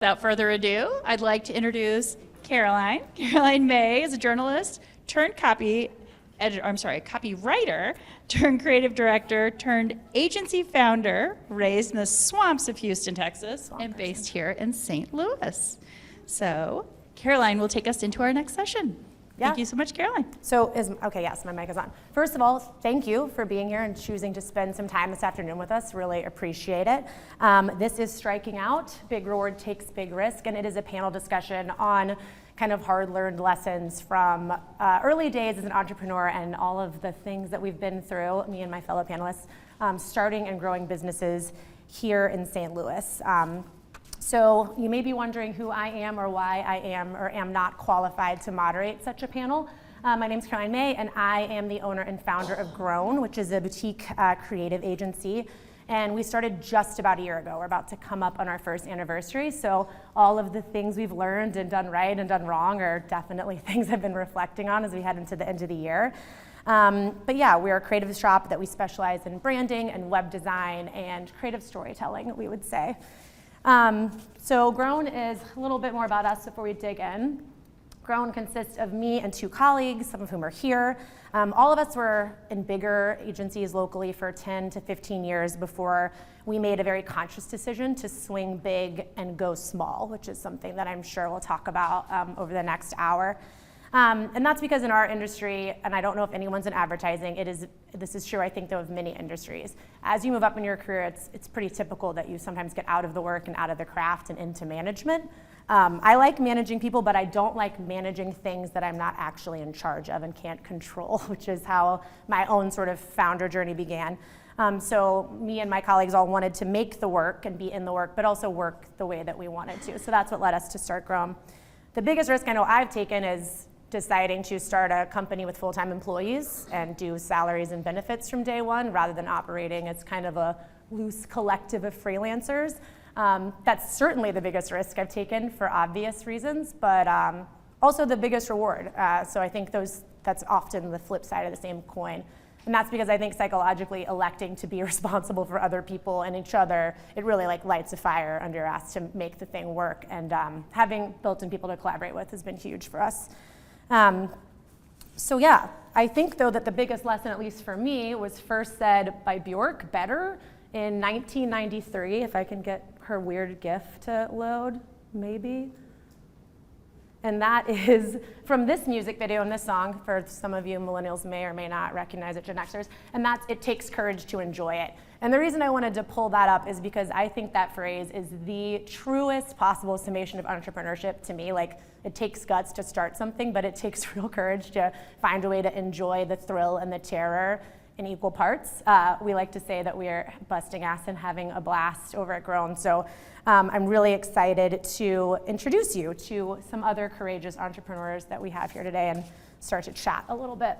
Without further ado, I'd like to introduce Caroline. Caroline May is a journalist turned copywriter turned creative director turned agency founder, raised in the swamps of Houston, Texas, and based here in St. Louis. So Caroline will take us into our next session. Yeah. Thank you so much, Caroline. Okay, yes, my mic is on. First of all, thank you for being here and choosing to spend some time this afternoon with us. Really appreciate it. This is Striking Out, Big Reward Takes Big Risk, and it is a panel discussion on kind of hard-learned lessons from early days as an entrepreneur and all of the things that we've been through, me and my fellow panelists, starting and growing businesses here in St. Louis. So you may be wondering who I am or why I am or am not qualified to moderate such a panel. My name is Caroline May, and I am the owner and founder of Grown, which is a boutique creative agency. And we started just about a year ago. We're about to come up on our first anniversary. So all of the things we've learned and done right and done wrong are definitely things I've been reflecting on as we head into the end of the year. But yeah, we're a creative shop that we specialize in branding and web design and creative storytelling, we would say. So Grown is a little bit more about us before we dig in. Grown consists of me and 2 colleagues, some of whom are here. All of us were in bigger agencies locally for 10 to 15 years before we made a very conscious decision to swing big and go small, which is something that I'm sure we'll talk about over the next hour. And that's because in our industry, and I don't know if anyone's in advertising, this is true, I think, though, of many industries. As you move up in your career, it's pretty typical that you sometimes get out of the work and out of the craft and into management. I like managing people, but I don't like managing things that I'm not actually in charge of and can't control, which is how my own sort of founder journey began. So me and my colleagues all wanted to make the work and be in the work, but also work the way that we wanted to. So that's what led us to start Grown. The biggest risk I know I've taken is deciding to start a company with full-time employees and do salaries and benefits from day one rather than operating as kind of a loose collective of freelancers. That's certainly the biggest risk I've taken for obvious reasons, but also the biggest reward. So I think that's often the flip side of the same coin. And that's because I think psychologically electing to be responsible for other people and each other, it really lights a fire under your ass to make the thing work. And having built-in people to collaborate with has been huge for us. So yeah, I think though that the biggest lesson, at least for me, was first said by Bjork, Better, in 1993, if I can get her weird GIF to load, maybe. And that is from this music video and this song, for some of you millennials may or may not recognize it, Gen Xers, and that's "It takes courage to enjoy it." And the reason I wanted to pull that up is because I think that phrase is the truest possible summation of entrepreneurship to me. Like, it takes guts to start something, but it takes real courage to find a way to enjoy the thrill and the terror in equal parts. We like to say that we are busting ass and having a blast over at Grown. So I'm really excited to introduce you to some other courageous entrepreneurs that we have here today and start to chat a little bit.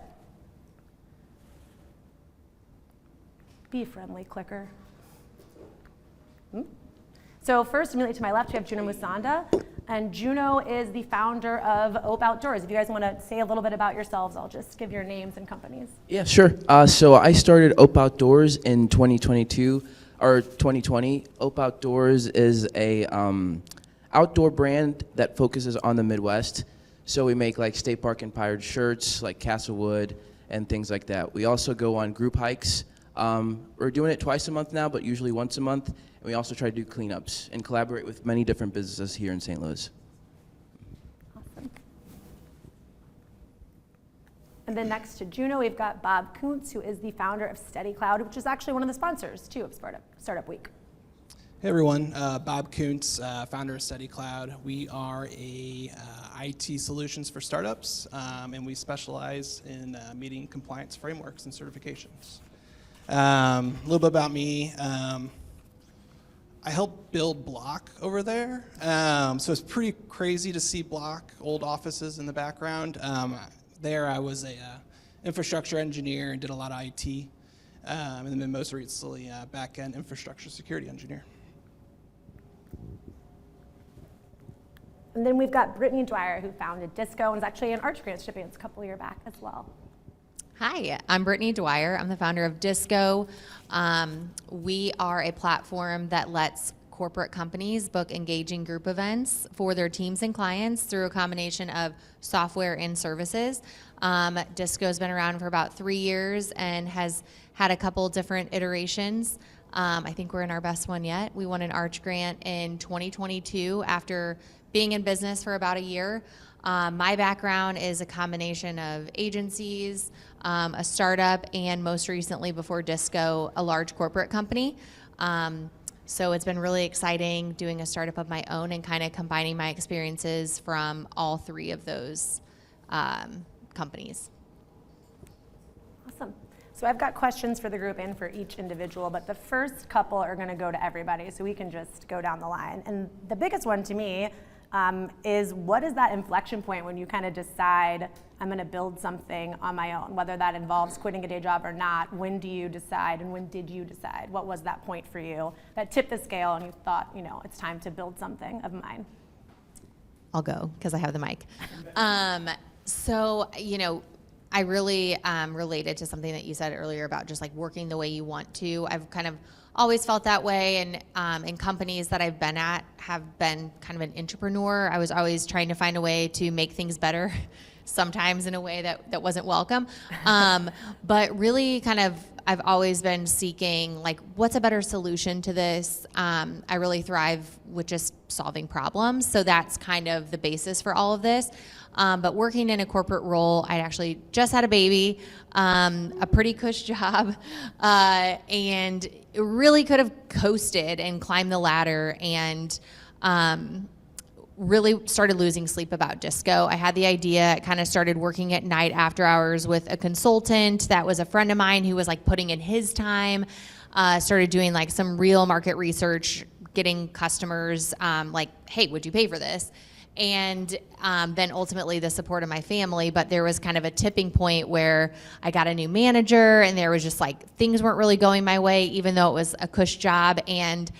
Be friendly, clicker. So first, immediately to my left, we have Juno Musonda. And Juno is the founder of Ope Outdoors. If you guys want to say a little bit about yourselves, I'll just give your names and companies. Yeah, sure. So I started Ope Outdoors in 2022, or 2020. Ope Outdoors is a outdoor brand that focuses on the Midwest. So we make like state park inspired shirts, like Castlewood and things like that. We also go on group hikes. We're doing it twice a month now, but usually once a month. And we also try to do cleanups and collaborate with many different businesses here in St. Louis. Awesome. And then next to Juno, we've got Bob Koontz, who is the founder of SteadyCloud, which is actually one of the sponsors, too, of Startup Week. Hey everyone, Bob Koontz, founder of SteadyCloud. We are a IT solutions for startups, and we specialize in meeting compliance frameworks and certifications. A little bit about me. I helped build Block over there, so it's pretty crazy to see Block, old offices in the background. There I was a infrastructure engineer and did a lot of IT, and then most recently back-end infrastructure security engineer. And then we've got Brittany Dwyer, who founded Disco and is actually an Arch Grants recipient a couple years back as well. Hi, I'm Brittany Dwyer. I'm the founder of Disco. We are a platform that lets corporate companies book engaging group events for their teams and clients through a combination of software and services. Disco's been around for about 3 years and has had a couple different iterations. I think we're in our best one yet. We won an Arch grant in 2022 after being in business for about a year. My background is a combination of agencies, a startup, and most recently before Disco, a large corporate company. So it's been really exciting doing a startup of my own and kind of combining my experiences from all 3 of those companies. Awesome. So I've got questions for the group and for each individual, but the first couple are going to go to everybody, so we can just go down the line. And the biggest one to me is, what is that inflection point when you kind of decide, I'm going to build something on my own, whether that involves quitting a day job or not? When do you decide, and when did you decide? What was that point for you that tipped the scale and you thought, it's time to build something of mine? I'll go because I have the mic. So, I really related to something that you said earlier about just like working the way you want to. I've kind of always felt that way, and in companies that I've been at have been kind of an entrepreneur. I was always trying to find a way to make things better, sometimes in a way that wasn't welcome. But really kind of, I've always been seeking like, what's a better solution to this? I really thrive with just solving problems. So that's kind of the basis for all of this. But working in a corporate role, I'd actually just had a baby, a pretty cush job, and really could have coasted and climbed the ladder, and really started losing sleep about Disco. I had the idea, kind of started working at night after hours with a consultant that was a friend of mine who was like putting in his time, started doing like some real market research, getting customers like, hey, would you pay for this? And then ultimately the support of my family. But there was kind of a tipping point where I got a new manager, and there was just like, things weren't really going my way, even though it was a cush job. And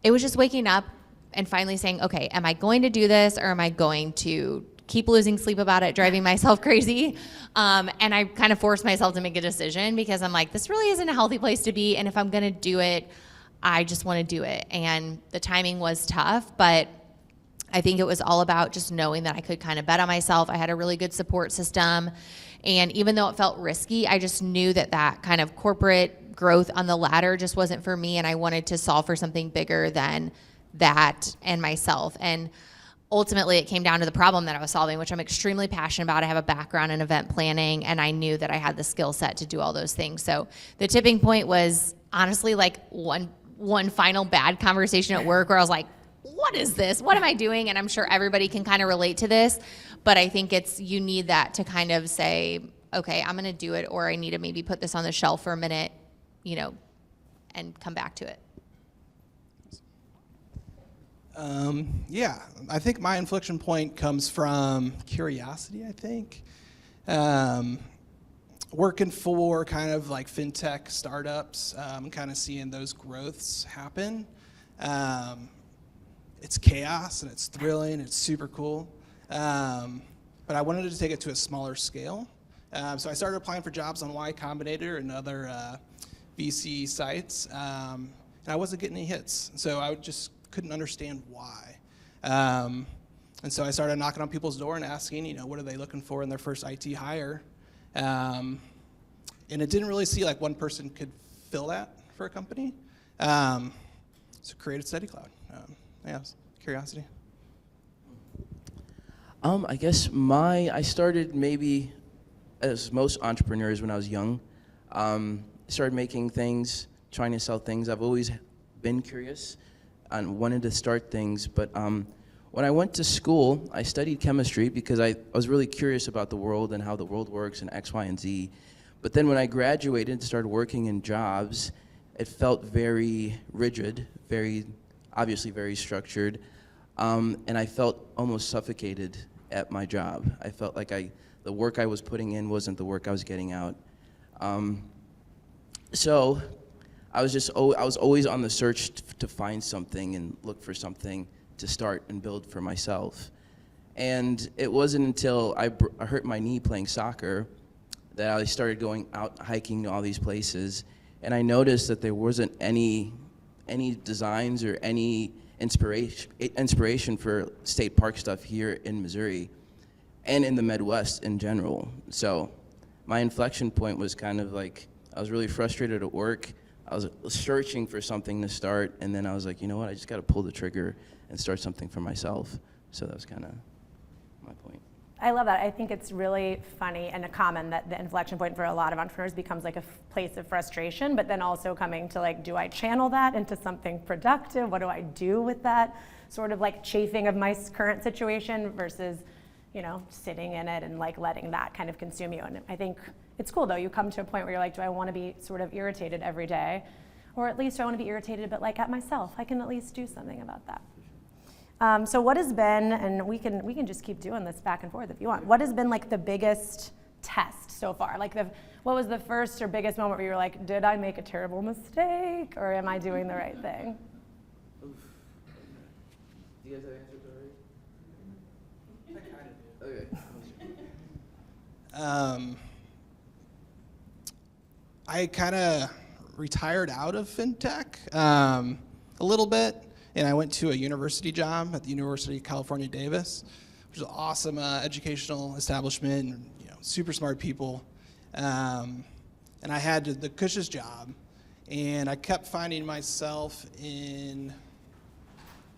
it was just waking up and finally saying, okay, am I going to do this, or am I going to keep losing sleep about it, driving myself crazy? And I kind of forced myself to make a decision, because I'm like, this really isn't a healthy place to be. And if I'm going to do it, I just want to do it. And the timing was tough, but I think it was all about just knowing that I could kind of bet on myself. I had a really good support system. And even though it felt risky, I just knew that that kind of corporate growth on the ladder just wasn't for me. And I wanted to solve for something bigger than that and myself. And ultimately it came down to the problem that I was solving, which I'm extremely passionate about. I have a background in event planning, and I knew that I had the skill set to do all those things. So the tipping point was honestly like one final bad conversation at work where I was like, what is this? What am I doing? And I'm sure everybody can kind of relate to this, but I think you need that to kind of say, okay, I'm going to do it, or I need to maybe put this on the shelf for a minute, and come back to it. Yeah, I think my inflection point comes from curiosity, I think. Working for kind of like fintech startups, kind of seeing those growths happen. It's chaos and it's thrilling, it's super cool. But I wanted to take it to a smaller scale. So I started applying for jobs on Y Combinator and other VC sites, and I wasn't getting any hits. So I just couldn't understand why. And so I started knocking on people's door and asking, what are they looking for in their first IT hire? And it didn't really see like one person could fill that for a company. So created SteadyCloud. Yeah, curiosity. I guess I started maybe as most entrepreneurs when I was young. Started making things, trying to sell things. I've always been curious and wanted to start things, but when I went to school, I studied chemistry because I was really curious about the world and how the world works and X, Y, and Z. But then when I graduated and started working in jobs, it felt very rigid, obviously very structured, and I felt almost suffocated at my job. I felt like the work I was putting in wasn't the work I was getting out. So I was always on the search to find something and look for something to start and build for myself. And it wasn't until I hurt my knee playing soccer that I started going out hiking to all these places, and I noticed that there wasn't any designs or any inspiration for state park stuff here in Missouri and in the Midwest in general. So my inflection point was kind of like, I was really frustrated at work. I was searching for something to start, and then I was like, you know what, I just got to pull the trigger and start something for myself. So that was kind of my point. I love that. I think it's really funny and common that the inflection point for a lot of entrepreneurs becomes like a place of frustration, but then also coming to like, do I channel that into something productive? What do I do with that sort of like chafing of my current situation versus, you know, sitting in it and like letting that kind of consume you. And I think it's cool though, you come to a point where you're like, do I want to be sort of irritated every day? Or at least I want to be irritated, but like at myself, I can at least do something about that. So what has been, and we can just keep doing this back and forth if you want, what has been like the biggest test so far? Like what was the first or biggest moment where you were like, did I make a terrible mistake or am I doing the right thing? Oof. Do you guys have answers already? I kind of do. Okay. I kind of retired out of fintech a little bit, and I went to a university job at the University of California, Davis, which is an awesome educational establishment, and, you know, super smart people. And I had the cushest job, and I kept finding myself in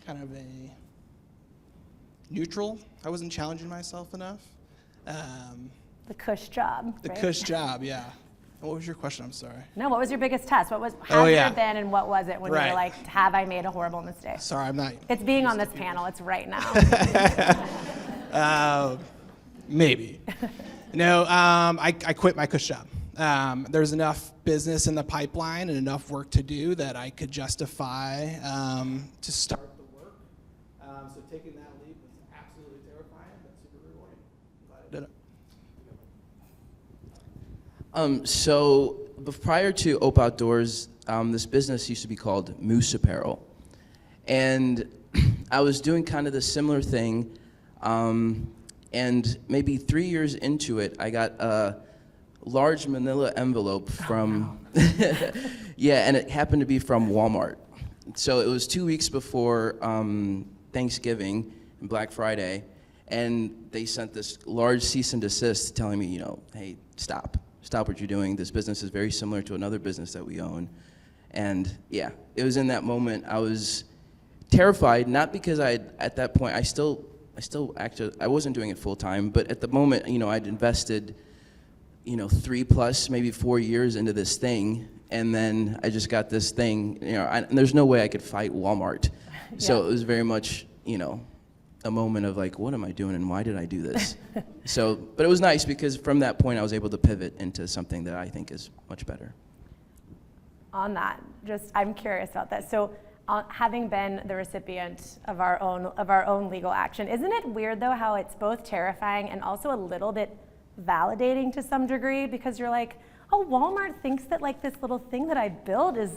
kind of a neutral. I wasn't challenging myself enough. The cush job, The right? cush job, yeah. What was your question? I'm sorry. No, what was your biggest test? Has Oh, there yeah. been and what was it when you Right. were like, have I made a horrible mistake? Sorry, I'm not. It's being on this panel, it's right now. Maybe. No, I quit my cush job. There's enough business in the pipeline and enough work to do that I could justify to start the work. So taking that leap was absolutely terrifying, but super rewarding. I'm glad I did it. So prior to Ope Outdoors, this business used to be called Moose Apparel. And I was doing kind of the similar thing. And maybe 3 years into it, I got a large manila envelope from, yeah, and it happened to be from Walmart. So it was 2 weeks before Thanksgiving and Black Friday, and they sent this large cease and desist telling me, you know, hey, stop what you're doing. This business is very similar to another business that we own. And yeah, it was in that moment I was terrified, not because at that point, I wasn't doing it full time, but at the moment, you know, I'd invested, you know, 3+ maybe 4 years into this thing, and then I just got this thing, you know, and there's no way I could fight Walmart. So it was very much, you know, a moment of like, what am I doing and why did I do this? So, but it was nice because from that point I was able to pivot into something that I think is much better. On that, I'm curious about that. So, having been the recipient of our own legal action, isn't it weird though how it's both terrifying and also a little bit validating to some degree, because you're like, oh, Walmart thinks that like this little thing that I built is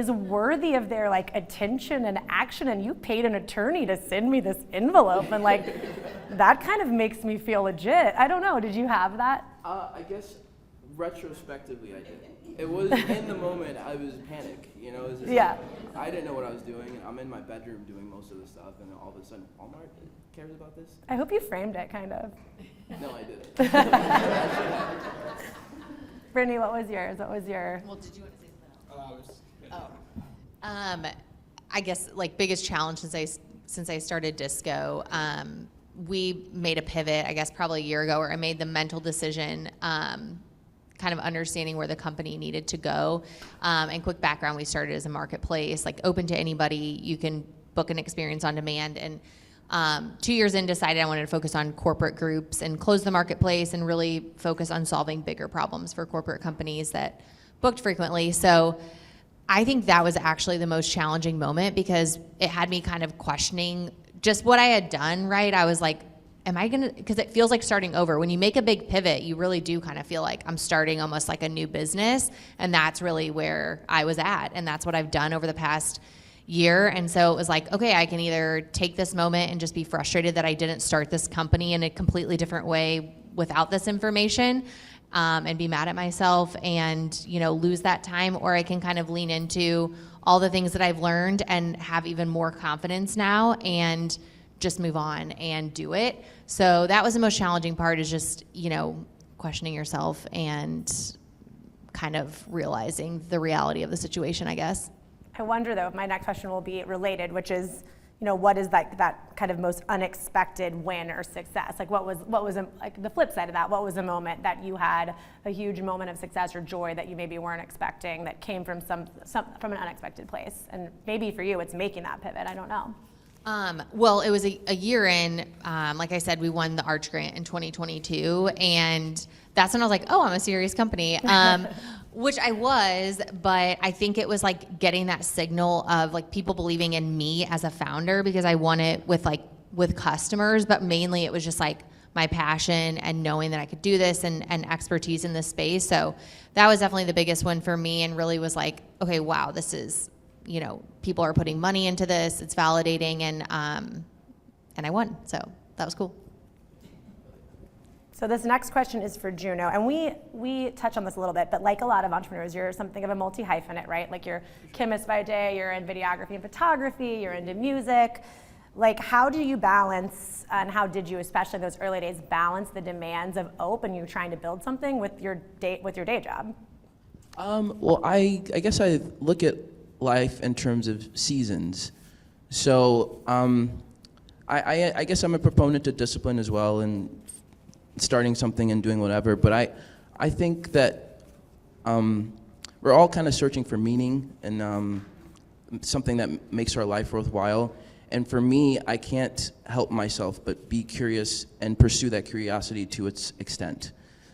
worthy of their like attention and action, and you paid an attorney to send me this envelope, and like that kind of makes me feel legit. I don't know. Did you have that? I guess retrospectively I did. It was in the moment I was panic, you know. It was just Yeah. like, I didn't know what I was doing. I'm in my bedroom doing most of the stuff, and all of a sudden Walmart cares about this. I hope you framed it, kind of. No, I didn't. Brittany, what was yours? What was your? Well, did you want to say something else? I guess like biggest challenge since I started Disco, we made a pivot, I guess probably a year ago, where I made the mental decision, kind of understanding where the company needed to go. And quick background, we started as a marketplace, like open to anybody. You can book an experience on demand. And 2 years in, decided I wanted to focus on corporate groups and close the marketplace and really focus on solving bigger problems for corporate companies that booked frequently. So I think that was actually the most challenging moment, because it had me kind of questioning just what I had done, right? I was like, am I gonna, because it feels like starting over. When you make a big pivot, you really do kind of feel like I'm starting almost like a new business. And that's really where I was at. And that's what I've done over the past year. And so it was like, okay, I can either take this moment and just be frustrated that I didn't start this company in a completely different way without this information, and be mad at myself and, you know, lose that time, or I can kind of lean into all the things that I've learned and have even more confidence now and just move on and do it. So that was the most challenging part, is just, questioning yourself and kind of realizing the reality of the situation, I guess. I wonder, though, if my next question will be related, which is, what is that kind of most unexpected win or success? Like, what was like the flip side of that? What was a moment that you had a huge moment of success or joy that you maybe weren't expecting, that came from from an unexpected place? And maybe for you, it's making that pivot. I don't know. Well, it was a year in, like I said, we won the Arch Grant in 2022, and that's when I was like, oh, I'm a serious company, which I was, but I think it was like getting that signal of like people believing in me as a founder, because I won it with customers, but mainly it was just like my passion and knowing that I could do this and expertise in this space. So that was definitely the biggest one for me, and really was like, okay, wow, this is, people are putting money into this, it's validating, and I won, so that was cool. So this next question is for Juno, and we touch on this a little bit, but like a lot of entrepreneurs, you're something of a multi-hyphenate, right? Like you're chemist by day, you're in videography and photography, you're into music. Like, how do you balance, and how did you, especially in those early days, balance the demands of OPE and you trying to build something with your day job? Well, I guess I look at life in terms of seasons. So I guess I'm a proponent of discipline as well, and starting something and doing whatever. But I think that we're all kind of searching for meaning and something that makes our life worthwhile. And for me, I can't help myself but be curious and pursue that curiosity to its extent.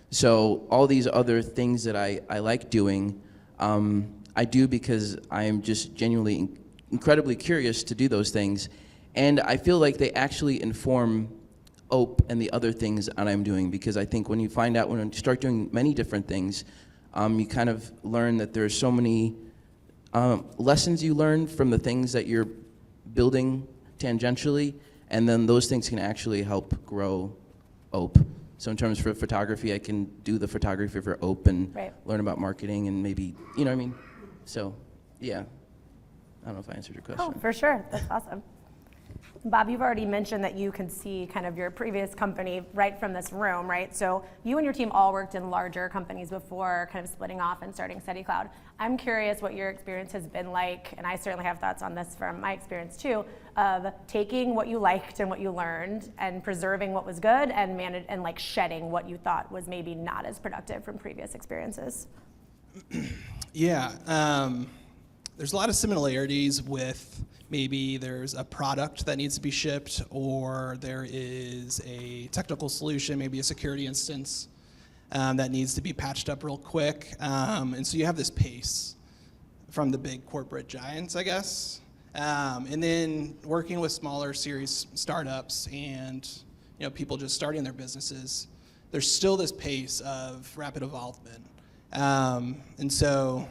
So all these other things that I like doing, I do because I'm just genuinely incredibly curious to do those things. And I feel like they actually inform OPE and the other things that I'm doing, because I think when you start doing many different things, you kind of learn that there's so many lessons you learn from the things that you're building tangentially, and then those things can actually help grow OPE. So in terms of photography, I can do the photography for OPE and learn about marketing and maybe, what I mean? So, yeah. I don't know if I answered your question. Oh, for sure. That's awesome. Bob, you've already mentioned that you can see kind of your previous company right from this room, right? So you and your team all worked in larger companies before kind of splitting off and starting SteadyCloud. I'm curious what your experience has been like, and I certainly have thoughts on this from my experience too, of taking what you liked and what you learned and preserving what was good and like shedding what you thought was maybe not as productive from previous experiences. Yeah, there's a lot of similarities with maybe there's a product that needs to be shipped, or there is a technical solution, maybe a security instance that needs to be patched up real quick. And so you have this pace from the big corporate giants, I guess. And then working with smaller series startups and people just starting their businesses, there's still this pace of rapid evolvement. And so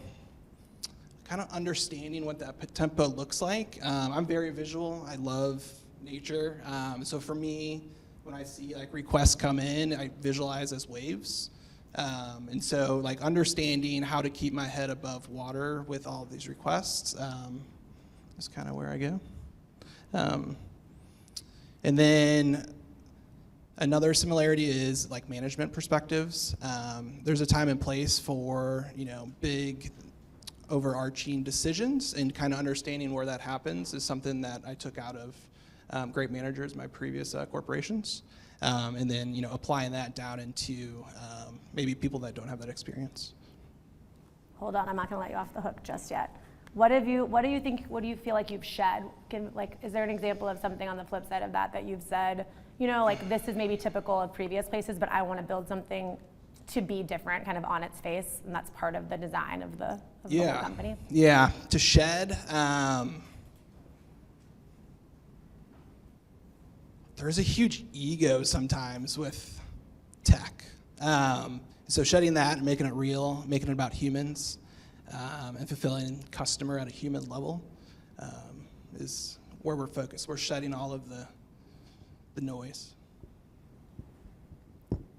kind of understanding what that tempo looks like. I'm very visual. I love nature. So for me, when I see like requests come in, I visualize as waves. And so like understanding how to keep my head above water with all of these requests is kind of where I go. And then another similarity is like management perspectives. There's a time and place for big overarching decisions, and kind of understanding where that happens is something that I took out of great managers, my previous corporations, and then applying that down into maybe people that don't have that experience. Hold on, I'm not going to let you off the hook just yet. What do you feel like you've shed? Is there an example of something on the flip side of that you've said, like this is maybe typical of previous places, but I want to build something to be different, kind of on its face, and that's part of the design of the whole company? Yeah, to shed. There's a huge ego sometimes with tech. So shedding that and making it real, making it about humans, and fulfilling customer at a human level is where we're focused. We're shedding all of the noise.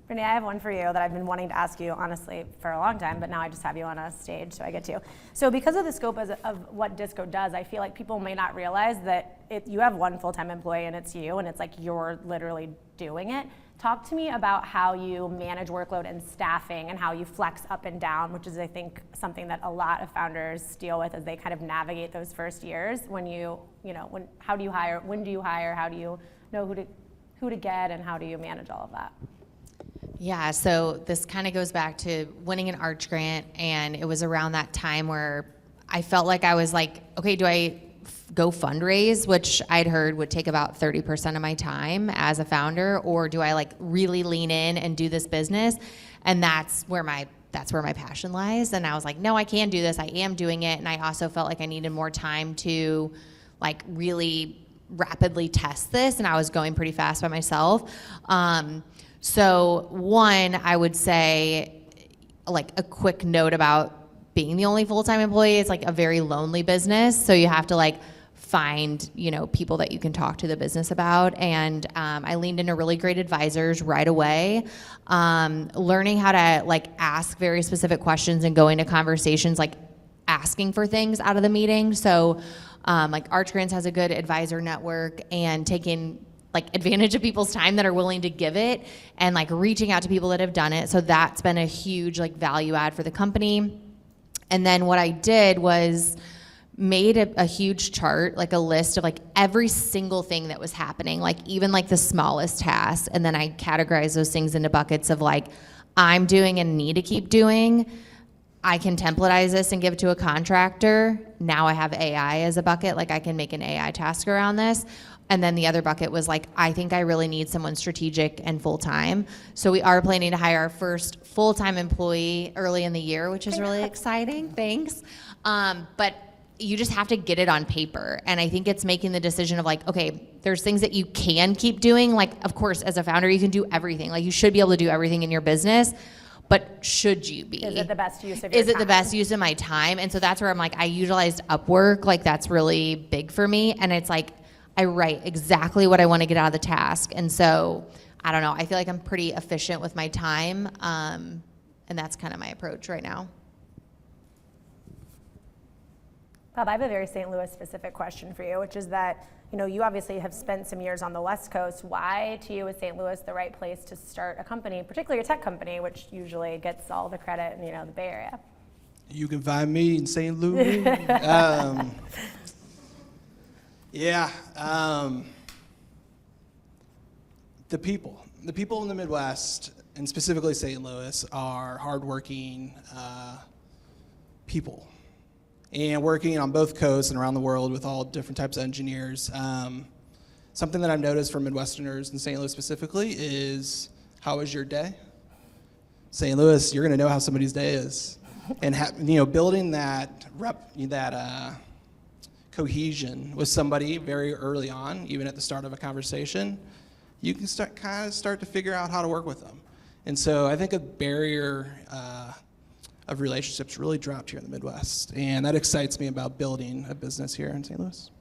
Brittany, I have one for you that I've been wanting to ask you, honestly, for a long time, but now I just have you on a stage, so I get to. So because of the scope of what Disco does, I feel like people may not realize that you have one full-time employee and it's you, and it's like you're literally doing it. Talk to me about how you manage workload and staffing and how you flex up and down, which is, I think, something that a lot of founders deal with as they kind of navigate those first years. How do you hire? When do you hire? How do you know who to get, and how do you manage all of that? Yeah, so this kind of goes back to winning an Arch grant, and it was around that time where I felt like I was like, okay, do I go fundraise, which I'd heard would take about 30% of my time as a founder, or do I like really lean in and do this business? And that's where my passion lies. And I was like, no, I can do this. I am doing it. And I also felt like I needed more time to like really rapidly test this, and I was going pretty fast by myself. So one, I would say like a quick note about being the only full-time employee. It's like a very lonely business. So you have to like find, people that you can talk to the business about. And I leaned into really great advisors right away, learning how to like ask very specific questions and go into conversations, like asking for things out of the meeting. So like Arch Grants has a good advisor network, and taking like advantage of people's time that are willing to give it, and like reaching out to people that have done it. So that's been a huge like value add for the company. And then what I did was made a huge chart, like a list of like every single thing that was happening, like even like the smallest tasks. And then I categorized those things into buckets of like, I'm doing and need to keep doing. I can templatize this and give it to a contractor. Now I have AI as a bucket, like I can make an AI task around this. And then the other bucket was like, I think I really need someone strategic and full-time. So we are planning to hire our first full-time employee early in the year, which is really exciting. Thanks. But you just have to get it on paper. And I think it's making the decision of like, okay, there's things that you can keep doing. Like, of course, as a founder, you can do everything. Like you should be able to do everything in your business. But should you be? Is it the best use of your time? Is it the best use of my time? And so that's where I'm like, I utilized Upwork. Like that's really big for me. And it's like, I write exactly what I want to get out of the task. And so, I don't know, I feel like I'm pretty efficient with my time. And that's kind of my approach right now. Bob, I have a very St. Louis specific question for you, which is that, you obviously have spent some years on the West Coast. Why, to you, is St. Louis the right place to start a company, particularly a tech company, which usually gets all the credit in, the Bay Area? You can find me in St. Louis. The people in the Midwest, and specifically St. Louis, are hardworking people. And working on both coasts and around the world with all different types of engineers. Something that I've noticed from Midwesterners in St. Louis specifically is, how was your day? St. Louis, you're gonna know how somebody's day is. And building that cohesion with somebody very early on, even at the start of a conversation, you can start to figure out how to work with them. And so I think a barrier of relationships really dropped here in the Midwest. And that excites me about building a business here in St. Louis.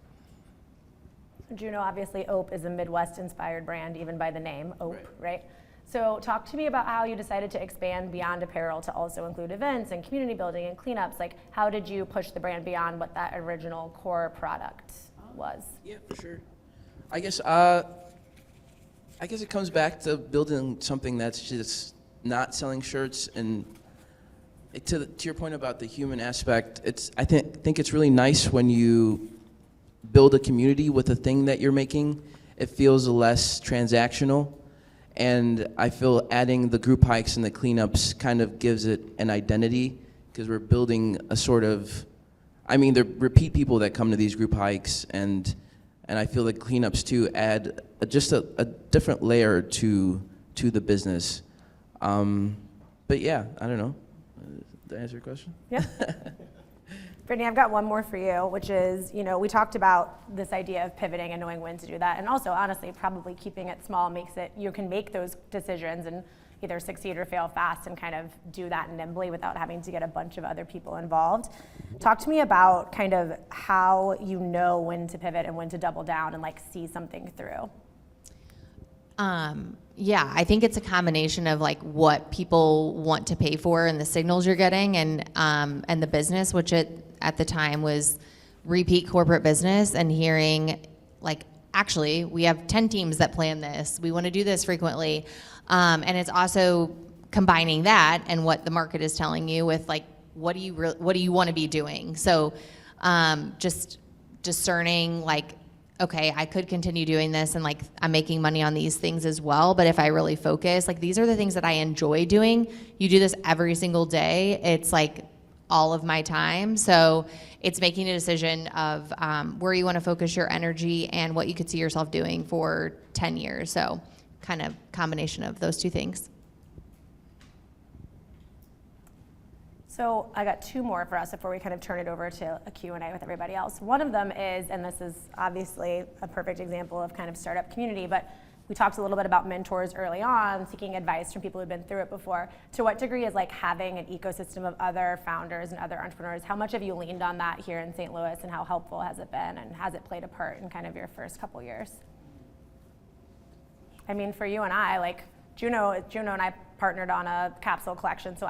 Juno, obviously, Ope is a Midwest-inspired brand, even by the name, Ope, right? So talk to me about how you decided to expand beyond apparel to also include events and community building and cleanups. Like, how did you push the brand beyond what that original core product was? Yeah, for sure. I guess it comes back to building something that's just not selling shirts. And to your point about the human aspect, I think it's really nice when you build a community with a thing that you're making. It feels less transactional. And I feel adding the group hikes and the cleanups kind of gives it an identity, because we're building a sort of, they're repeat people that come to these group hikes, and I feel the cleanups too add just a different layer to the business. But yeah, I don't know. Did I answer your question? Yeah. Brittany, I've got one more for you, which is, we talked about this idea of pivoting and knowing when to do that. And also, honestly, probably keeping it small makes it, you can make those decisions and either succeed or fail fast and kind of do that nimbly without having to get a bunch of other people involved. Talk to me about kind of how you know when to pivot and when to double down and like see something through. Yeah, I think it's a combination of like what people want to pay for and the signals you're getting, and the business, which at the time was repeat corporate business, and hearing like, actually, we have 10 teams that plan this. We want to do this frequently, and it's also combining that and what the market is telling you with like, what do you want to be doing? So, just discerning like, okay, I could continue doing this and like I'm making money on these things as well, but if I really focus, like these are the things that I enjoy doing. You do this every single day. It's like all of my time. So it's making a decision of where you want to focus your energy and what you could see yourself doing for 10 years. So kind of combination of those two things. So I got two more for us before we kind of turn it over to a Q&A with everybody else. One of them is, and this is obviously a perfect example of kind of startup community, but we talked a little bit about mentors early on, seeking advice from people who've been through it before. To what degree is like having an ecosystem of other founders and other entrepreneurs, how much have you leaned on that here in St. Louis, and how helpful has it been, and has it played a part in kind of your first couple years? I mean, for you and I, like Juno and I partnered on a capsule collection. So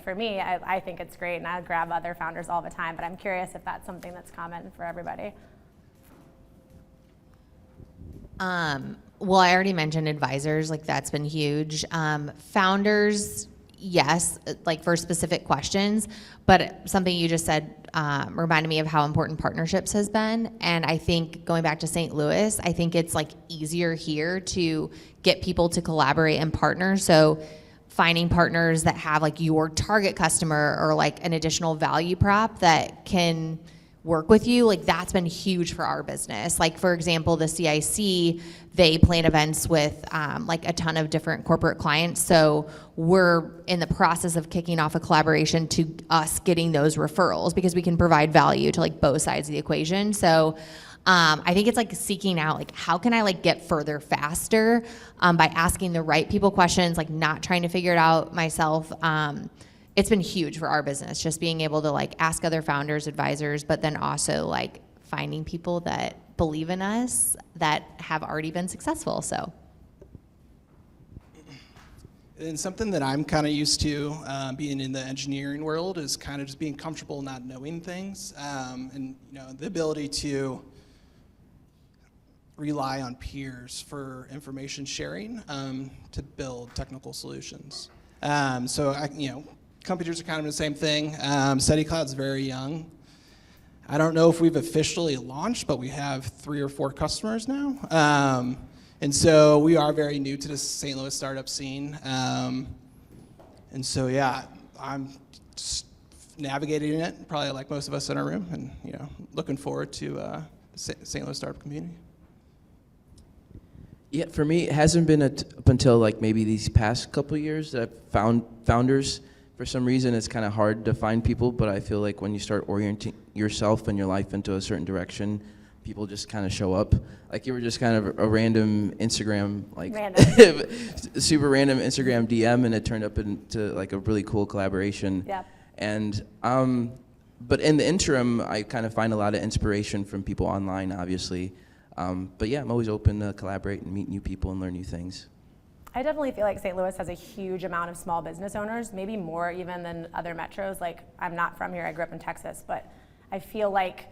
for me, I think it's great, and I grab other founders all the time, but I'm curious if that's something that's common for everybody. Well, I already mentioned advisors, like that's been huge. Founders, yes, like for specific questions, but something you just said reminded me of how important partnerships has been. And I think going back to St. Louis, I think it's like easier here to get people to collaborate and partner. So finding partners that have like your target customer or like an additional value prop that can work with you, like that's been huge for our business. Like for example, the CIC, they plan events with like a ton of different corporate clients. So we're in the process of kicking off a collaboration to us getting those referrals, because we can provide value to like both sides of the equation. So I think it's like seeking out like, how can I like get further faster by asking the right people questions, like not trying to figure it out myself. It's been huge for our business, just being able to like ask other founders, advisors, but then also like finding people that believe in us that have already been successful. So. And something that I'm kind of used to being in the engineering world is kind of just being comfortable not knowing things, and the ability to rely on peers for information sharing to build technical solutions. Computers are kind of the same thing. SteadyCloud's very young. I don't know if we've officially launched, but we have 3 or 4 customers now. And so we are very new to the St. Louis startup scene. I'm just navigating it, probably like most of us in our room, and looking forward to the St. Louis startup community. Yeah, for me, it hasn't been up until like maybe these past couple of years that I've found founders. For some reason, it's kind of hard to find people, but I feel like when you start orienting yourself and your life into a certain direction, people just kind of show up. Like you were just kind of a random Instagram, like super random Instagram DM, and it turned up into like a really cool collaboration. Yep. And but in the interim, I kind of find a lot of inspiration from people online, obviously. But yeah, I'm always open to collaborate and meet new people and learn new things. I definitely feel like St. Louis has a huge amount of small business owners, maybe more even than other metros. Like, I'm not from here, I grew up in Texas, but I feel like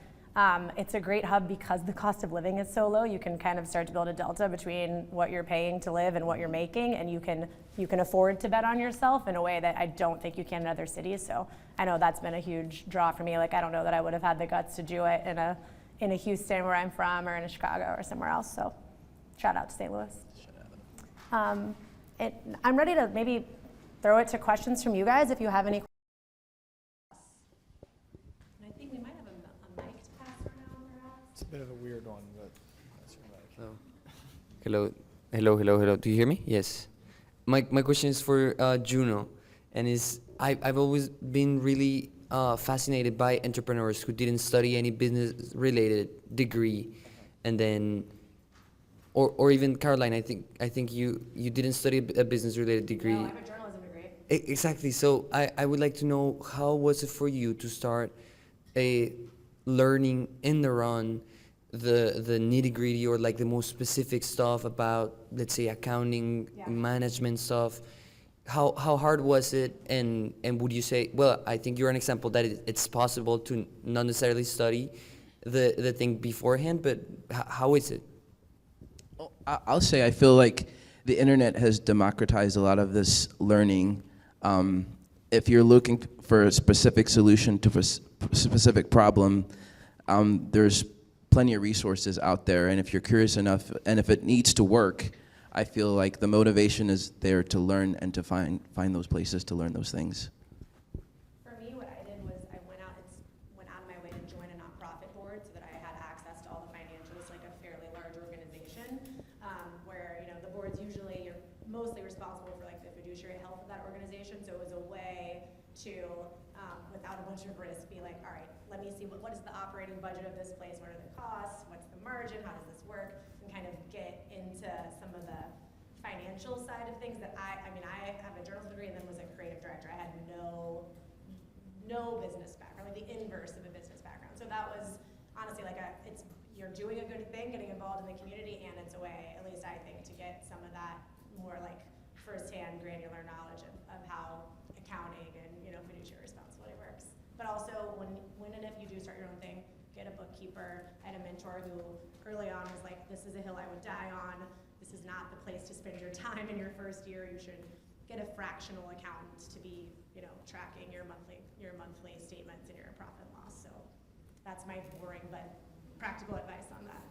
it's a great hub because the cost of living is so low. You can kind of start to build a delta between what you're paying to live and what you're making, and you can afford to bet on yourself in a way that I don't think you can in other cities. So I know that's been a huge draw for me. Like, I don't know that I would have had the guts to do it in a Houston where I'm from, or in a Chicago or somewhere else. So shout out to St. Louis. I'm ready to maybe throw it to questions from you guys if you have any. I think we might have a mic to pass around, perhaps. It's a bit of a weird one, but that's your mic. Hello. Do you hear me? Yes. My question is for Juno, and I've always been really fascinated by entrepreneurs who didn't study any business-related degree, and then. Or even Caroline, I think you didn't study a business-related degree. No, I have a journalism degree. Exactly. So I would like to know, how was it for you to start learning in the run the nitty gritty or like the most specific stuff about, let's say, accounting, Yeah. management stuff, how hard was it? And would you say, well, I think you're an example that it's possible to not necessarily study the thing beforehand, but how is it? I'll say I feel like the internet has democratized a lot of this learning. If you're looking for a specific solution to a specific problem, there's plenty of resources out there, and if you're curious enough, and if it needs to work, I feel like the motivation is there to learn and to find those places to learn those things. For me, what I did was I went out of my way to join a nonprofit board so that I had access to all the financials, like a fairly large organization, where the board's usually you're mostly responsible for like the fiduciary health of that organization. So it was a way to, without a bunch of risk, be like, all right, let me see what is the operating budget of this place, what are the costs, what's the margin, how does this work, and kind of get into some of the financial side of things that I have a journalism degree and then was a creative director. I had no business background, like the inverse of a business background. So that was honestly like you're doing a good thing, getting involved in the community, and it's a way, at least I think, to get some of that more like firsthand granular knowledge of how accounting and fiduciary responsibility works. But also when and if you do start your own thing, get a bookkeeper. I had a mentor who early on was like, this is a hill I would die on. This is not the place to spend your time in your first year. You should get a fractional accountant to be, tracking your monthly statements and your profit and loss. So that's my boring but practical advice on that.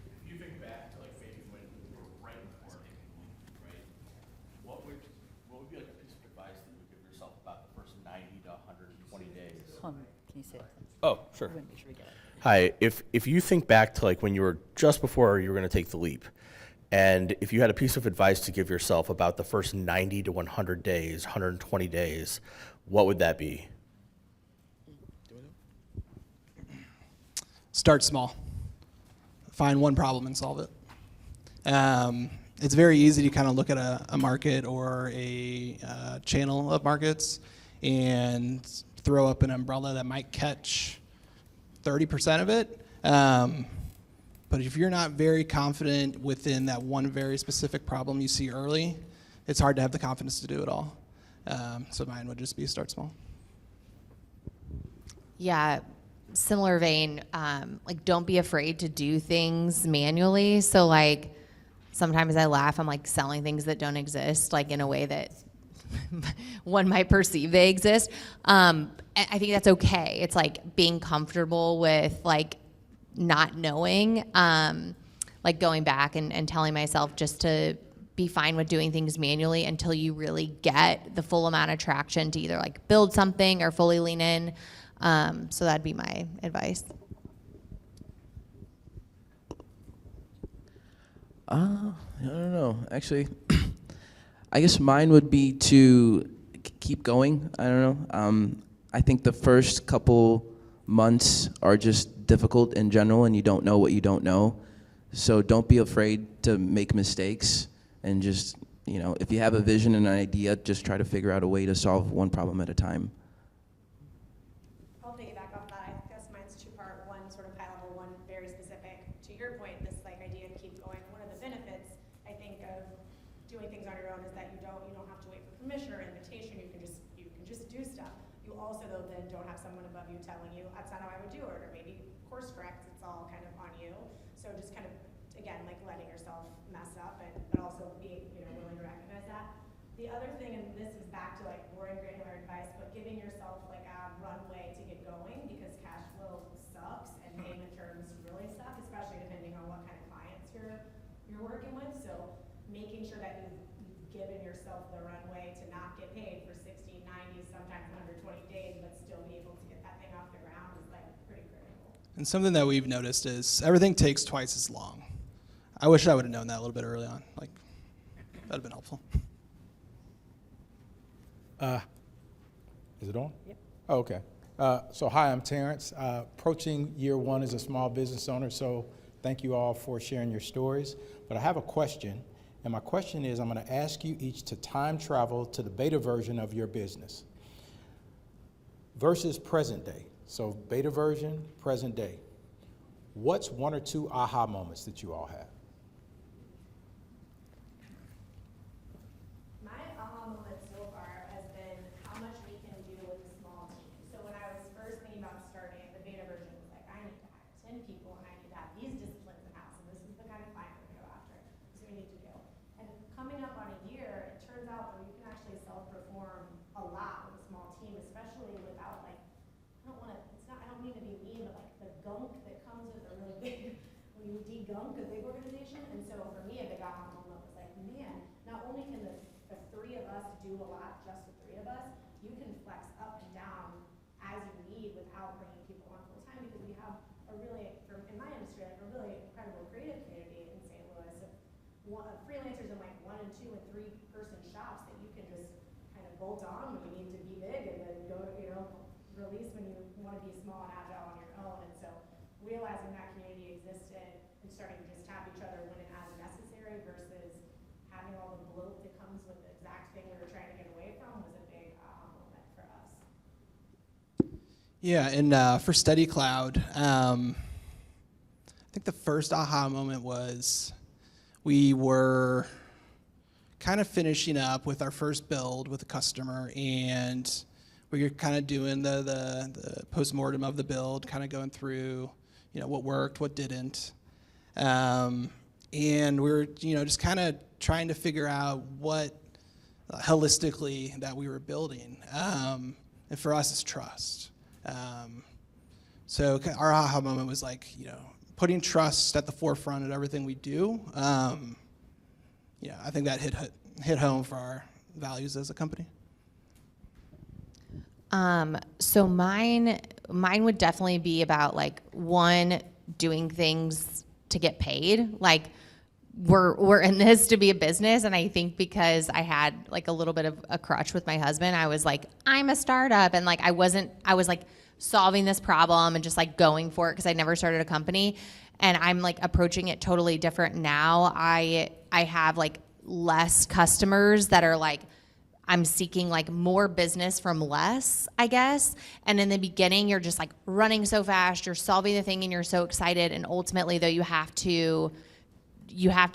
If you think back to like maybe when you were right before right? What would be like a piece of advice that you would give yourself about the first 90 to 120 days? Can you say it? Oh, sure. I want to make sure we get it. Hi, if you think back to like when you were just before you were going to take the leap, and if you had a piece of advice to give yourself about the first 90 to 100 days, 120 days, what would that be? Start small. Find one problem and solve it. It's very easy to kind of look at a market or a channel of markets and throw up an umbrella that might catch 30% of it. But if you're not very confident within that one very specific problem you see early, it's hard to have the confidence to do it all. So mine would just be start small. Yeah, similar vein, like don't be afraid to do things manually. So like sometimes I laugh, I'm like selling things that don't exist, like in a way that one might perceive they exist. And I think that's okay. It's like being comfortable with like not knowing, like going back and telling myself just to be fine with doing things manually until you really get the full amount of traction to either like build something or fully lean in. So that'd be my advice. I don't know. Actually, I guess mine would be to keep going. I don't know. I think the first couple months are just difficult in general, and you don't know what you don't know. So don't be afraid to make mistakes, and just, if you have a vision and an idea, just try to figure out a way to solve one problem at a time. I'll piggyback off that. I guess mine's two-part. One sort of high level, one very specific. To your point, this like idea to keep going. One of the benefits I think of doing things on your own is that you don't have to wait for permission or invitation. You can just do stuff. You also though then don't have someone above you telling you that's not how I would do it, or maybe course correct. It's all kind of on you. So just kind of again like letting yourself mess up, but also being willing to recognize that. The other thing, and this is back to like boring granular advice, but giving yourself like a runway to get going, because cash flow sucks and payment terms really suck, especially depending on what kind of clients you're working with. So making sure that you've given yourself the runway to not get paid for 60, 90, sometimes 120 days, but still be able to get that thing off the ground is like pretty critical. And something that we've noticed is everything takes twice as long. I wish I would have known that a little bit early on. Like, that'd have been helpful. Is it on? Yep. Oh, okay. So hi, I'm Terrence. Approaching year one as a small business owner, so thank you all for sharing your stories. But I have a question, and my question is, I'm going to ask you each to time travel to the beta version of your business versus present day. So beta version, present day. What's one or two aha moments that you all have? My aha moment so far has been how much we can do with a small team. So when I was first thinking about starting it, the beta version was like, I need to hire 10 people and I need to have these disciplines in-house, and this is the kind of client we're gonna go after. This is what we need to do. And coming up on a year, it turns out that you can actually self-perform a lot with a small team, especially without like, I don't mean to be mean, but like the gunk that comes with a really big, when you de-gunk a big organization. And so for me, a big aha moment was like, man, not only can the three of us do a lot, just the three of us, you can flex up and down as you need without bringing people on full time, because we have a really, in my industry, like a really incredible creative community in St. Louis of freelancers in like 1 and 2 and 3 person shops that you can just kind of bolt on when you need to be big, and then go to, release when you want to be small and agile on your own. And so realizing that community existed and starting to just tap each other when and as necessary versus having all the bloat that comes with the exact thing we were trying to get away from was a big aha moment for us. Yeah, and for SteadyCloud, I think the first aha moment was we were kind of finishing up with our first build with a customer, and we were kind of doing the post-mortem of the build, kind of going through, what worked, what didn't. And we were, just kind of trying to figure out what holistically that we were building. And for us, it's trust. So our aha moment was like, putting trust at the forefront of everything we do. I think that hit home for our values as a company. So mine would definitely be about like, one, doing things to get paid. Like, we're in this to be a business, and I think because I had like a little bit of a crutch with my husband, I was like, I'm a startup, and like I was like solving this problem and just like going for it because I never started a company, and I'm like approaching it totally different now. I have like less customers that are like, I'm seeking like more business from less, I guess. And in the beginning, you're just like running so fast, you're solving the thing and you're so excited. And ultimately though, you have to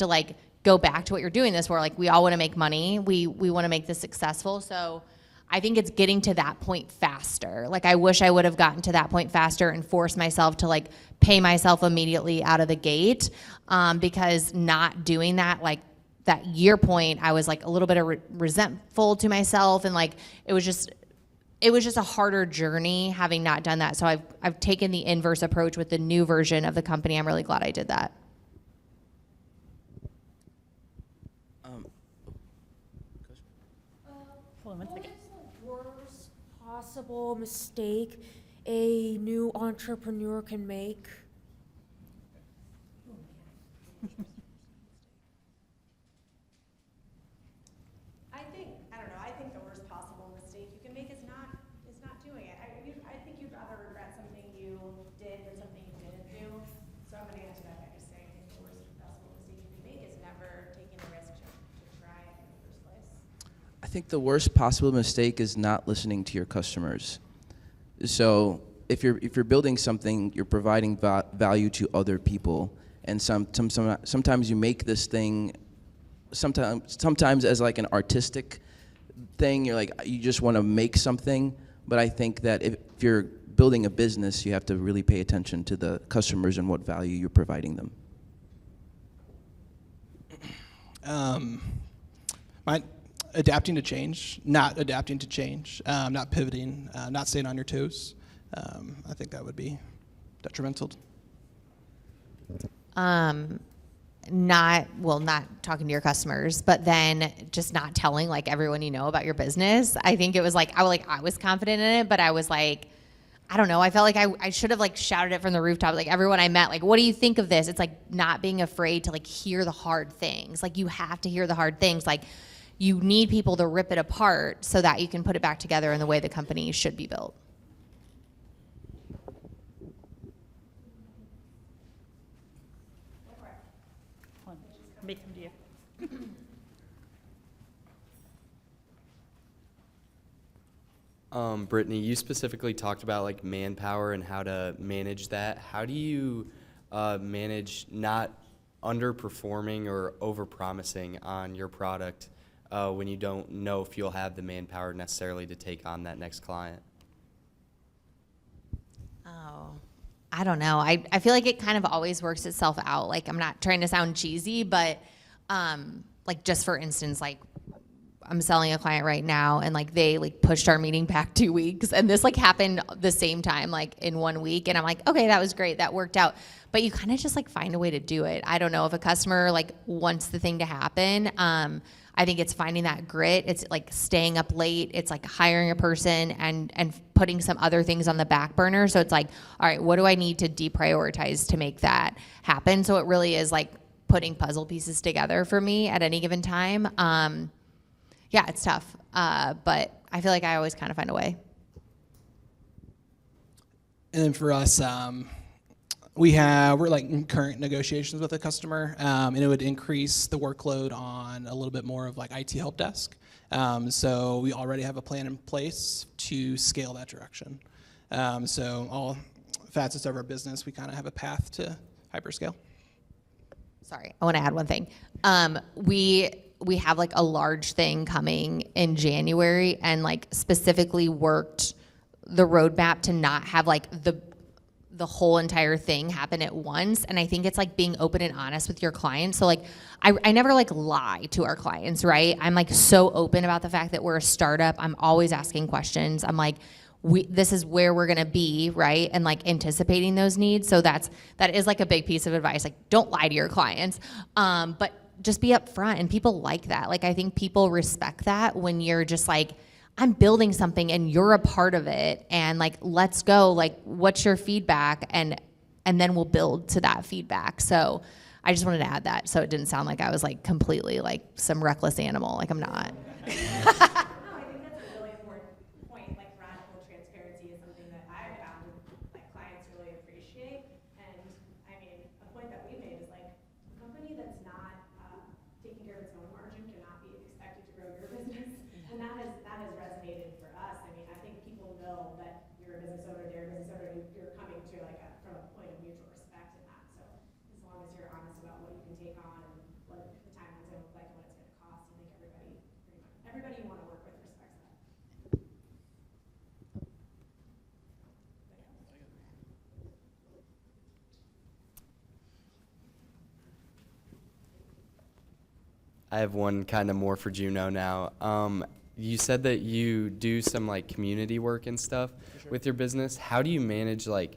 like go back to what you're doing this for. Like, we all want to make money. We want to make this successful. So I think it's getting to that point faster. Like, I wish I would have gotten to that point faster and forced myself to like pay myself immediately out of the gate. Because not doing that, like, that year point, I was like a little bit of resentful to myself, and like it was just a harder journey having not done that. So I've taken the inverse approach with the new version of the company. I'm really glad I did that. Hold on one What second. is the worst possible mistake a new entrepreneur can make? I think the worst possible mistake you can make is not doing it. I think you'd rather regret something you did than something you didn't do. So I'm going to answer that by just saying I think the worst possible mistake you can make is never taking the risk to try it in the first place. I think the worst possible mistake is not listening to your customers. So if you're building something, you're providing value to other people, and sometimes you make this thing sometimes as like an artistic thing. You're like, you just want to make something, but I think that if you're building a business, you have to really pay attention to the customers and what value you're providing them. Adapting to change, not adapting to change, not pivoting, not staying on your toes. I think that would be detrimental. Not talking to your customers, but then just not telling like everyone you know about your business. I think it was like I was confident in it, but I was like, I don't know. I felt like I should have like shouted it from the rooftop, like everyone I met, like, what do you think of this? It's like not being afraid to like hear the hard things. Like, you have to hear the hard things. Like, you need people to rip it apart so that you can put it back together in the way the company should be built. Hold on. Let me come to you. Brittany, you specifically talked about like manpower and how to manage that. How do you manage not underperforming or overpromising on your product when you don't know if you'll have the manpower necessarily to take on that next client? Oh, I don't know. I feel like it kind of always works itself out. Like, I'm not trying to sound cheesy, but like, just for instance, like, I'm selling a client right now, and like they like pushed our meeting back 2 weeks, and this like happened the same time, like in 1 week, and I'm like, okay, that was great, that worked out. But you kind of just like find a way to do it. I don't know if a customer like wants the thing to happen. I think it's finding that grit. It's like staying up late. It's like hiring a person and putting some other things on the back burner. So it's like, all right, what do I need to deprioritize to make that happen? So it really is like putting puzzle pieces together for me at any given time. Yeah, it's tough, but I feel like I always kind of find a way. And then for us, we're like in current negotiations with a customer, and it would increase the workload on a little bit more of like IT help desk. So we already have a plan in place to scale that direction. So all facets of our business, we kind of have a path to hyperscale. Sorry, I want to add one thing. We have like a large thing coming in January, and like specifically worked the roadmap to not have like the whole entire thing happen at once. And I think it's like being open and honest with your clients. So like I never like lie to our clients, right? I'm like so open about the fact that we're a startup. I'm always asking questions. I'm like, this is where we're gonna be, right? And like anticipating those needs. So that is like a big piece of advice. Like, don't lie to your clients, but just be upfront. And people like that. Like, I think people respect that when you're just like, I'm building something and you're a part of it, and like, let's go. Like, what's your feedback? And then we'll build to that feedback. So I just wanted to add that, so it didn't sound like I was like completely like some reckless animal. Like, I'm not. No, I think that's a really important point. Like, radical transparency is something that I've found like clients really appreciate. And I mean, a point that we made is like, a company that's not taking care of its own margin cannot be expected to grow your business. And that has resonated for us. I mean, I think people know that you're a business owner, they're a business owner, you're coming to like from a point of mutual respect in that. So as long as you're honest about what you can take on and what the timeline's gonna look like and what it's gonna cost, I think everybody you want to work with respects that. I have one kind of more for Juno now. You said that you do some like community work and stuff with your business. How do you manage like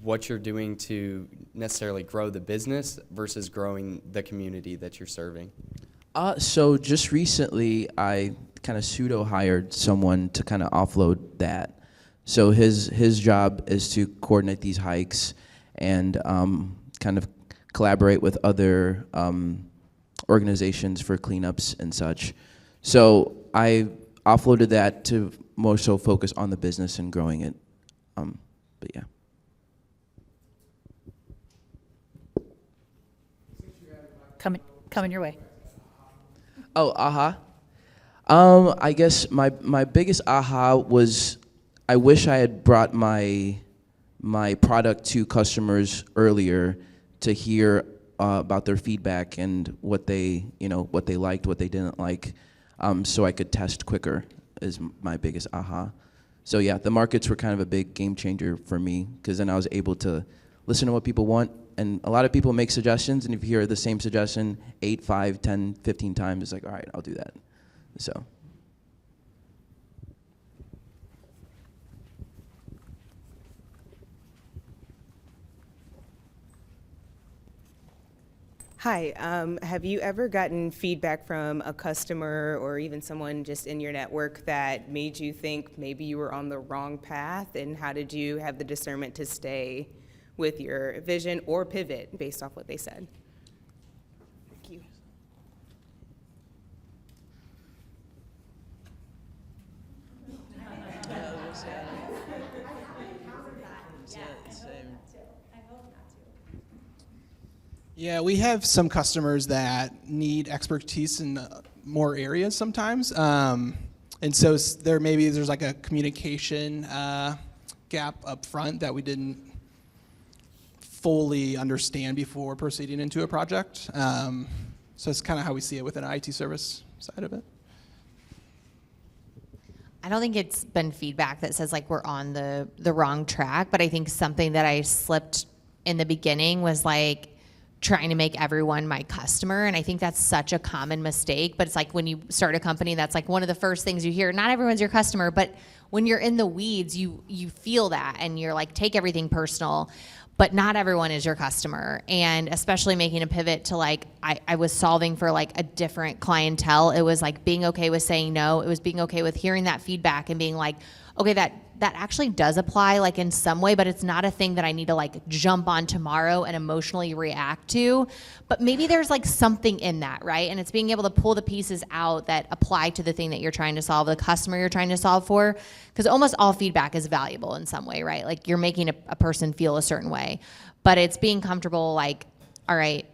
what you're doing to necessarily grow the business versus growing the community that you're serving? So just recently, I kind of pseudo hired someone to kind of offload that. So his job is to coordinate these hikes and kind of collaborate with other organizations for cleanups and such. So I offloaded that to more so focus on the business and growing it. But yeah. Coming your way. Oh, aha. I guess my biggest aha was I wish I had brought my product to customers earlier to hear about their feedback and what they liked, what they didn't like, so I could test quicker is my biggest aha. So yeah, the markets were kind of a big game changer for me, because then I was able to listen to what people want. And a lot of people make suggestions, and if you hear the same suggestion 8, 5, 10, 15 times, it's like, all right, I'll do that. So. Hi, have you ever gotten feedback from a customer or even someone just in your network that made you think maybe you were on the wrong path? And how did you have the discernment to stay with your vision or pivot based off what they said? Thank you. Yeah, we have some customers that need expertise in more areas sometimes. And so there's like a communication gap up front that we didn't fully understand before proceeding into a project. So it's kind of how we see it within an IT service side of it. I don't think it's been feedback that says like we're on the wrong track, but I think something that I slipped in the beginning was like trying to make everyone my customer. And I think that's such a common mistake, but it's like when you start a company, that's like one of the first things you hear. Not everyone's your customer, but when you're in the weeds, you feel that and you're like, take everything personal. But not everyone is your customer. And especially making a pivot to like, I was solving for like a different clientele. It was like being okay with saying no. It was being okay with hearing that feedback and being like, okay, that actually does apply like in some way, but it's not a thing that I need to like jump on tomorrow and emotionally react to. But maybe there's like something in that, right? And it's being able to pull the pieces out that apply to the thing that you're trying to solve, the customer you're trying to solve for. Because almost all feedback is valuable in some way, right? Like you're making a person feel a certain way. But it's being comfortable like, all right,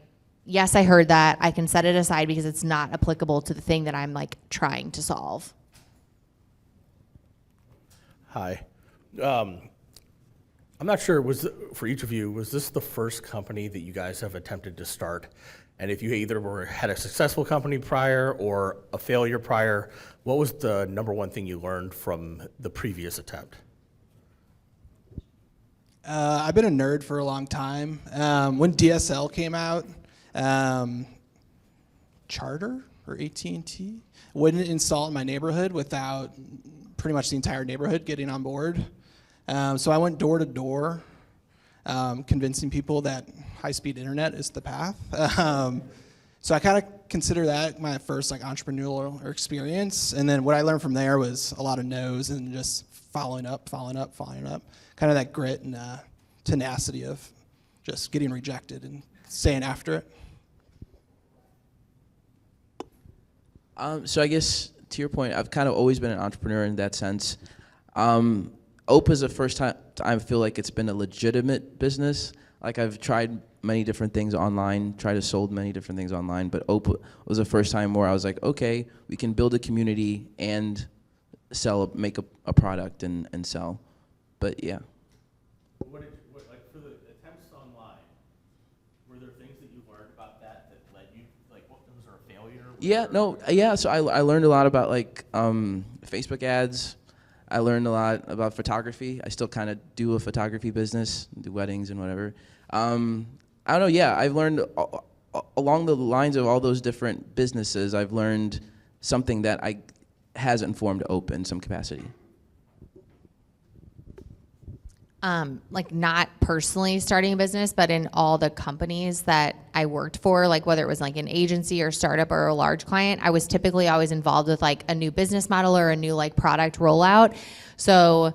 yes, I heard that. I can set it aside because it's not applicable to the thing that I'm like trying to solve. Hi. I'm not sure, for each of you, was this the first company that you guys have attempted to start? And if you either had a successful company prior or a failure prior, what was the number one thing you learned from the previous attempt? I've been a nerd for a long time. When DSL came out, Charter or AT&T wouldn't install in my neighborhood without pretty much the entire neighborhood getting on board. So I went door to door, convincing people that high-speed internet is the path. So I kind of consider that my first like entrepreneurial experience. And then what I learned from there was a lot of no's and just following up. Kind of that grit and tenacity of just getting rejected and staying after it. So I guess to your point, I've kind of always been an entrepreneur in that sense. OPA is the first time I feel like it's been a legitimate business. Like I've tried many different things online, sold many different things online, but OPA was the first time where I was like, okay, we can build a community and make a product and sell. But yeah. Like for the attempts online, were there things that you learned about that led you, like was there a failure? So I learned a lot about like Facebook ads. I learned a lot about photography. I still kind of do a photography business, do weddings and whatever. I don't know, yeah, I've learned along the lines of all those different businesses, I've learned something that has informed OPA in some capacity. Like not personally starting a business, but in all the companies that I worked for, like whether it was like an agency or startup or a large client, I was typically always involved with like a new business model or a new like product rollout. So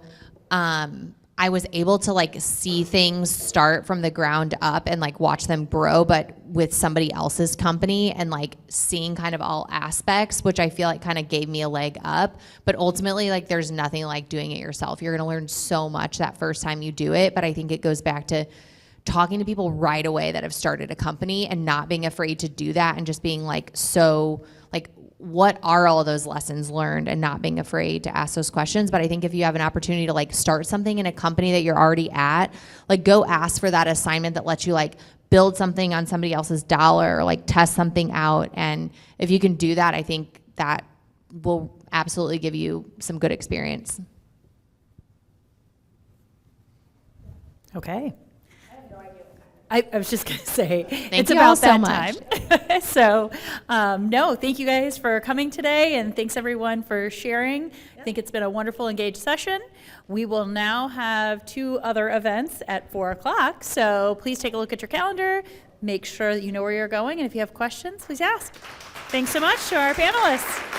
I was able to like see things start from the ground up and like watch them grow, but with somebody else's company and like seeing kind of all aspects, which I feel like kind of gave me a leg up. But ultimately, like there's nothing like doing it yourself. You're gonna learn so much that first time you do it, but I think it goes back to talking to people right away that have started a company and not being afraid to do that and just being like, so like, what are all of those lessons learned and not being afraid to ask those questions. But I think if you have an opportunity to like start something in a company that you're already at, like go ask for that assignment that lets you like build something on somebody else's dollar or like test something out. And if you can do that, I think that will absolutely give you some good experience. Okay. I was just going to say, it's you about all so that much. time. So, no, thank you guys for coming today, and thanks everyone for sharing. I think it's been a wonderful, engaged session. We will now have 2 other events at 4 o'clock, so please take a look at your calendar, make sure that you know where you're going, and if you have questions, please ask. Thanks so much to our panelists.